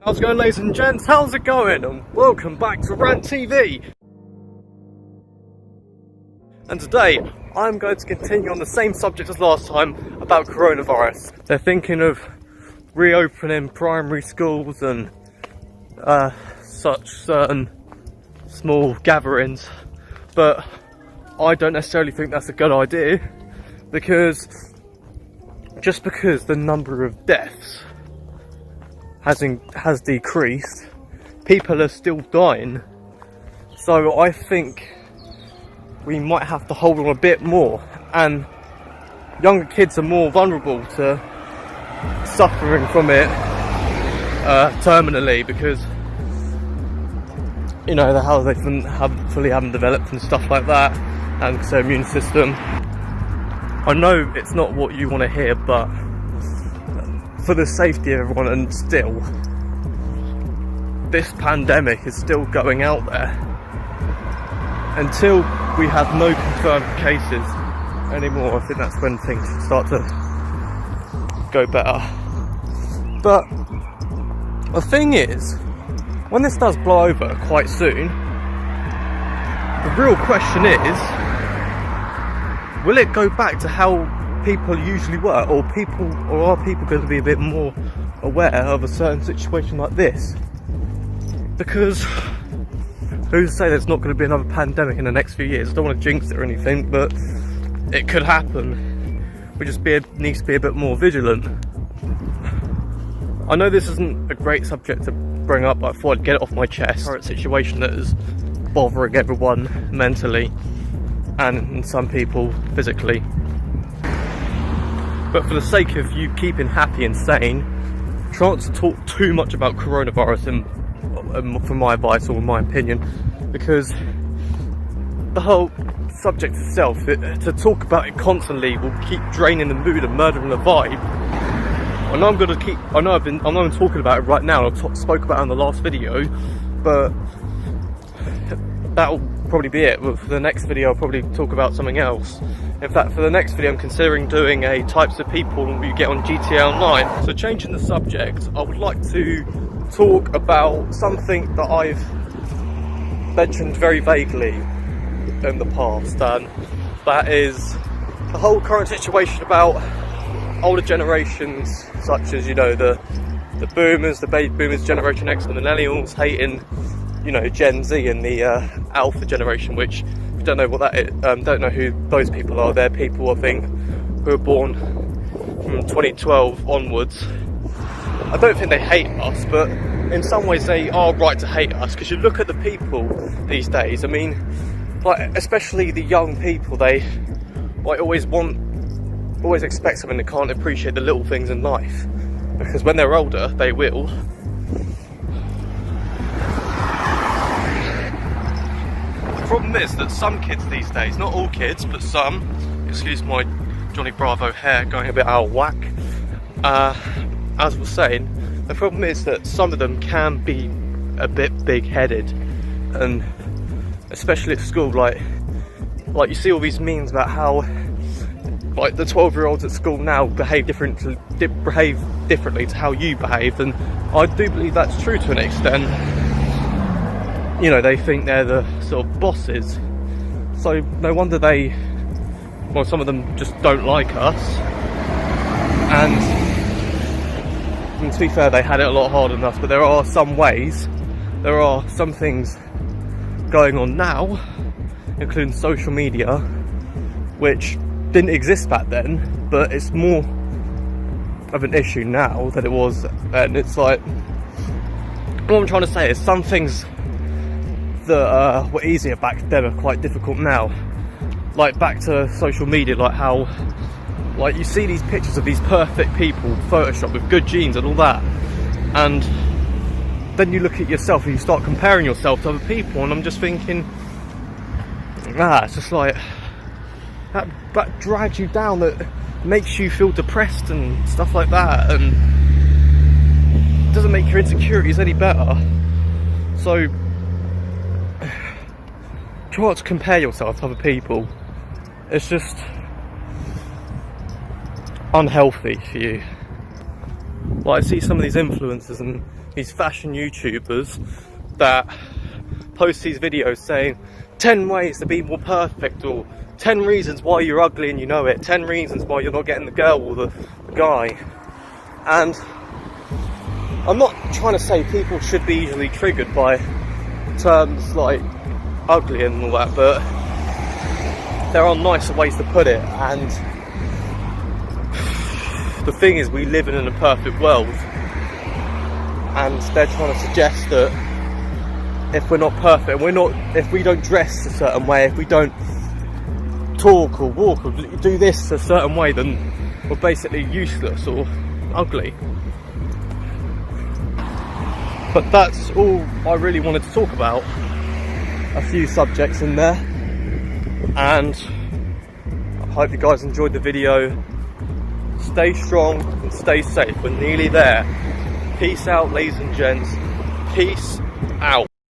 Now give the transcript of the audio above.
How's it going, ladies and gents? How's it going? And welcome back to Rant TV. And today, I'm going to continue on the same subject as last time about coronavirus. They're thinking of reopening primary schools and such certain small gatherings, but I don't necessarily think that's a good idea, because just because the number of deaths has decreased, people are still dying. So I think we might have to hold on a bit more, and younger kids are more vulnerable to suffering from it terminally, because you know how they haven't developed and stuff like that, and their immune system. I know it's not what you want to hear, but for the safety of everyone, and still, this pandemic is still going out there. Until we have no confirmed cases anymore, I think that's when things should start to go better. But the thing is, when this does blow over quite soon, the real question is, will it go back to how people usually were, or are people going to be a bit more aware of a certain situation like this? Because who's to say there's not going to be another pandemic in the next few years? I don't want to jinx it or anything, but it could happen. We just need to be a bit more vigilant. I know this isn't a great subject to bring up, but I thought I'd get it off my chest. Current situation that is bothering everyone mentally, and some people physically. But for the sake of you keeping happy and sane, try not to talk too much about coronavirus for my advice or my opinion, because the whole subject itself, to talk about it constantly will keep draining the mood and murdering the vibe. I know I'm talking about it right now. I spoke about it in the last video, but that'll probably be it. But for the next video, I'll probably talk about something else. In fact, for the next video, I'm considering doing a types of people you get on GTA Online. So changing the subject, I would like to talk about something that I've mentioned very vaguely in the past, and that is the whole current situation about older generations, such as, you know, the boomers, the baby boomers, Generation X, the millennials, hating, you know, Gen Z and the Alpha generation, which, if you don't know what that is, don't know who those people are, they're people, I think, who were born from 2012 onwards. I don't think they hate us, but in some ways they are right to hate us, because you look at the people these days, I mean, like, especially the young people, they like always expect something, they can't appreciate the little things in life, because when they're older, they will. The problem is that some kids these days, not all kids, but some, excuse my Johnny Bravo hair going a bit out of whack, as I was saying, the problem is that some of them can be a bit big-headed, and especially at school, like you see all these memes about how, like, the 12-year-olds at school now behave differently to how you behaved, and I do believe that's true to an extent. You know, they think they're the sort of bosses, so no wonder some of them just don't like us. And to be fair, they had it a lot harder than us, but there are some things going on now, including social media, which didn't exist back then, but it's more of an issue now than it was then. It's like, what I'm trying to say is, some things that were easier back then are quite difficult now. Like, back to social media, like how, like, you see these pictures of these perfect people photoshopped with good genes and all that, and then you look at yourself and you start comparing yourself to other people, and I'm just thinking, it's just like that drags you down, that makes you feel depressed and stuff like that, and doesn't make your insecurities any better. So try not to compare yourself to other people. It's just unhealthy for you. Like, I see some of these influencers and these fashion YouTubers that post these videos saying 10 ways to be more perfect, or 10 reasons why you're ugly and you know it, 10 reasons why you're not getting the girl or the guy. And I'm not trying to say people should be easily triggered by terms like ugly and all that, but there are nicer ways to put it. And the thing is, we live in an imperfect world, and they're trying to suggest that if we're not perfect, if we don't dress a certain way, if we don't talk or walk or do this a certain way, then we're basically useless or ugly. But that's all I really wanted to talk about. A few subjects in there, and I hope you guys enjoyed the video. Stay strong and stay safe. We're nearly there. Peace out, ladies and gents. Peace out.